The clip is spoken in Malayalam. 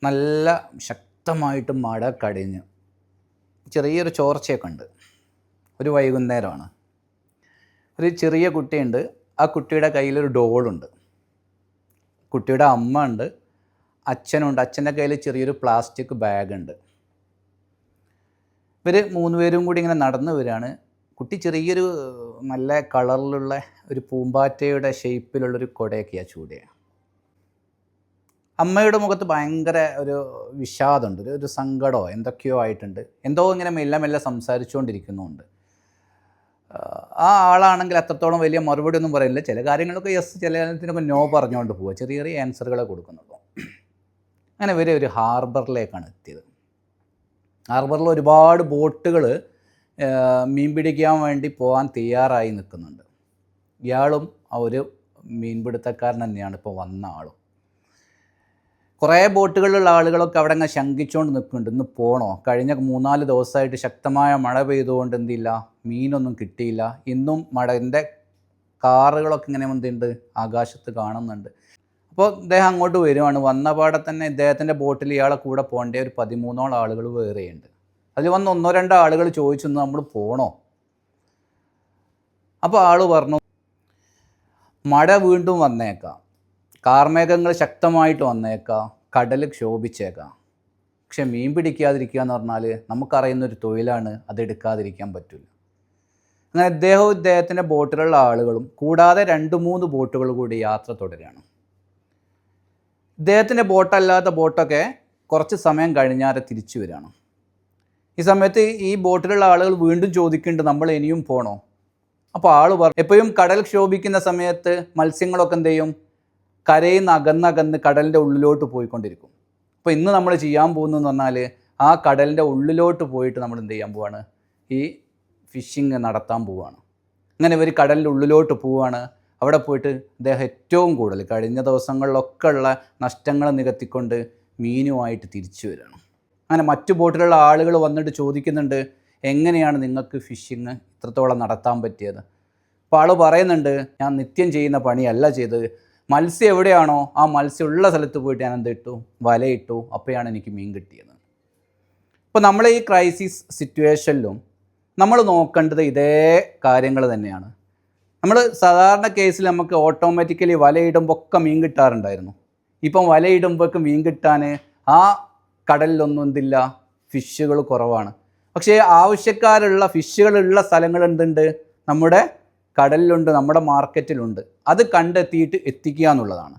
നല്ല ശക്തമായിട്ട് മഴ കടിഞ്ഞു. ചെറിയൊരു ചോർച്ചയൊക്കെ ഉണ്ട്. ഒരു വൈകുന്നേരമാണ്. ഒരു ചെറിയ കുട്ടിയുണ്ട്. ആ കുട്ടിയുടെ കയ്യിലൊരു ഡോളുണ്ട്. കുട്ടിയുടെ അമ്മ ഉണ്ട്, അച്ഛനുണ്ട്. അച്ഛൻ്റെ കയ്യിൽ ചെറിയൊരു പ്ലാസ്റ്റിക് ബാഗുണ്ട്. ഇവർ 3 പേരും കൂടി ഇങ്ങനെ നടന്നു വരികയാണ്. കുട്ടി ചെറിയൊരു നല്ല കളറിലുള്ള ഒരു പൂമ്പാറ്റയുടെ ഷേപ്പിലുള്ളൊരു കുടയൊക്കെയാണ് ചൂടിയാണ്. അമ്മയുടെ മുഖത്ത് ഭയങ്കര ഒരു വിഷാദമുണ്ട്, ഒരു സങ്കടമോ എന്തൊക്കെയോ ആയിട്ടുണ്ട്. എന്തോ ഇങ്ങനെ മെല്ലെ മെല്ലെ സംസാരിച്ചുകൊണ്ടിരിക്കുന്നുണ്ട്. ആ ആളാണെങ്കിൽ അത്രത്തോളം വലിയ മറുപടി ഒന്നും പറയില്ല. ചില കാര്യങ്ങളൊക്കെ യെസ്, ചിലതിനൊക്കെ നോ പറഞ്ഞുകൊണ്ട് പോവുക. ചെറിയ ചെറിയ ആൻസറുകളെ കൊടുക്കുന്നുള്ളൂ. അങ്ങനെ ഇവർ ഒരു ഹാർബറിലേക്കാണ് എത്തിയത്. ഹാർബറിൽ ഒരുപാട് ബോട്ടുകൾ മീൻ പിടിക്കാൻ വേണ്ടി പോകാൻ തയ്യാറായി നിൽക്കുന്നുണ്ട്. ഇയാളും ആ ഒരു മീൻപിടുത്തക്കാരൻ തന്നെയാണ് ഇപ്പോൾ വന്ന ആളും. കുറേ ബോട്ടുകളിലുള്ള ആളുകളൊക്കെ അവിടെ അങ്ങ് ശങ്കിച്ചുകൊണ്ട് നിൽക്കുന്നുണ്ട്. ഇന്ന് പോകണോ? കഴിഞ്ഞ 3-4 ദിവസമായിട്ട് ശക്തമായ മഴ പെയ്തുകൊണ്ട് എന്തില്ല, മീനൊന്നും കിട്ടിയില്ല. ഇന്നും മഴൻ്റെ കാറുകളൊക്കെ ഇങ്ങനെ എന്തുണ്ട്, ആകാശത്ത് കാണുന്നുണ്ട്. അപ്പോൾ ഇദ്ദേഹം അങ്ങോട്ട് വരുവാണ്. വന്ന പാടെ തന്നെ ഇദ്ദേഹത്തിൻ്റെ ബോട്ടിൽ ഇയാളെ കൂടെ പോകേണ്ട ഒരു 13ഓളം ആളുകൾ വേറെയുണ്ട്. അതിൽ വന്ന് 1-2 ആളുകൾ ചോദിച്ചു, നമ്മൾ പോകണോ? അപ്പോൾ ആൾ പറഞ്ഞു, മഴ വീണ്ടും വന്നേക്കാം, കാർമേഘങ്ങൾ ശക്തമായിട്ട് വന്നേക്കാം, കടൽ ക്ഷോഭിച്ചേക്കാം. പക്ഷെ മീൻ പിടിക്കാതിരിക്കുക എന്ന് പറഞ്ഞാൽ നമുക്കറിയുന്നൊരു തൊഴിലാണ്, അതെടുക്കാതിരിക്കാൻ പറ്റില്ല. അങ്ങനെ ഇദ്ദേഹത്തിൻ്റെ ബോട്ടിലുള്ള ആളുകളും കൂടാതെ 2-3 ബോട്ടുകൾ കൂടി യാത്ര തുടരുകയാണ്. ഇദ്ദേഹത്തിൻ്റെ ബോട്ടല്ലാത്ത ബോട്ടൊക്കെ കുറച്ച് സമയം കഴിഞ്ഞാൽ തിരിച്ചു വരികയാണ്. ഈ സമയത്ത് ഈ ബോട്ടിലുള്ള ആളുകൾ വീണ്ടും ചോദിക്കുന്നുണ്ട്, നമ്മൾ ഇനിയും പോകണോ? അപ്പോൾ ആൾ പറഞ്ഞു, എപ്പോഴും കടൽ ക്ഷോഭിക്കുന്ന സമയത്ത് മത്സ്യങ്ങളൊക്കെ എന്ത് ചെയ്യും, കരയിൽ നിന്ന് അകന്നകന്ന് കടലിൻ്റെ ഉള്ളിലോട്ട് പോയിക്കൊണ്ടിരിക്കും. അപ്പോൾ ഇന്ന് നമ്മൾ ചെയ്യാൻ പോകുന്നതെന്ന് പറഞ്ഞാൽ ആ കടലിൻ്റെ ഉള്ളിലോട്ട് പോയിട്ട് നമ്മൾ എന്ത് ചെയ്യാൻ പോവാണ്, ഈ ഫിഷിങ് നടത്താൻ പോവുകയാണ്. അങ്ങനെ ഇവർ കടലിൻ്റെ ഉള്ളിലോട്ട് പോവുകയാണ്. അവിടെ പോയിട്ട് ഇദ്ദേഹം ഏറ്റവും കൂടുതൽ കഴിഞ്ഞ ദിവസങ്ങളിലൊക്കെ ഉള്ള നഷ്ടങ്ങൾ നികത്തിക്കൊണ്ട് മീനുമായിട്ട് തിരിച്ചു വരികയാണ്. അങ്ങനെ മറ്റു ബോട്ടിലുള്ള ആളുകൾ വന്നിട്ട് ചോദിക്കുന്നുണ്ട്, എങ്ങനെയാണ് നിങ്ങൾക്ക് ഫിഷിങ് ഇത്രത്തോളം നടത്താൻ പറ്റിയത്? അപ്പോൾ ആൾ പറയുന്നുണ്ട്, ഞാൻ നിത്യം ചെയ്യുന്ന പണിയല്ല ചെയ്തത്. മത്സ്യം എവിടെയാണോ ആ മത്സ്യം ഉള്ള സ്ഥലത്ത് പോയിട്ട് ഞാൻ എന്തിട്ടു, വലയിട്ടു. അപ്പോഴാണ് എനിക്ക് മീൻ കിട്ടിയത്. അപ്പോൾ നമ്മൾ ഈ ക്രൈസിസ് സിറ്റുവേഷനിലും നമ്മൾ നോക്കേണ്ടത് ഇതേ കാര്യങ്ങൾ തന്നെയാണ്. നമ്മൾ സാധാരണ കേസിൽ നമുക്ക് ഓട്ടോമാറ്റിക്കലി വലയിടുമ്പോൾ ഒക്കെ മീൻ കിട്ടാറുണ്ടായിരുന്നു. ഇപ്പം വലയിടുമ്പോഴേക്ക് മീൻ കിട്ടാൻ ആ കടലിലൊന്നും എന്തില്ല, ഫിഷുകൾ കുറവാണ്. പക്ഷേ ആവശ്യക്കാരുള്ള ഫിഷുകളുള്ള സ്ഥലങ്ങൾ എന്തുണ്ട്, നമ്മുടെ കടലിലുണ്ട്, നമ്മുടെ മാർക്കറ്റിലുണ്ട്. അത് കണ്ടെത്തിയിട്ട് എത്തിക്കുക എന്നുള്ളതാണ്.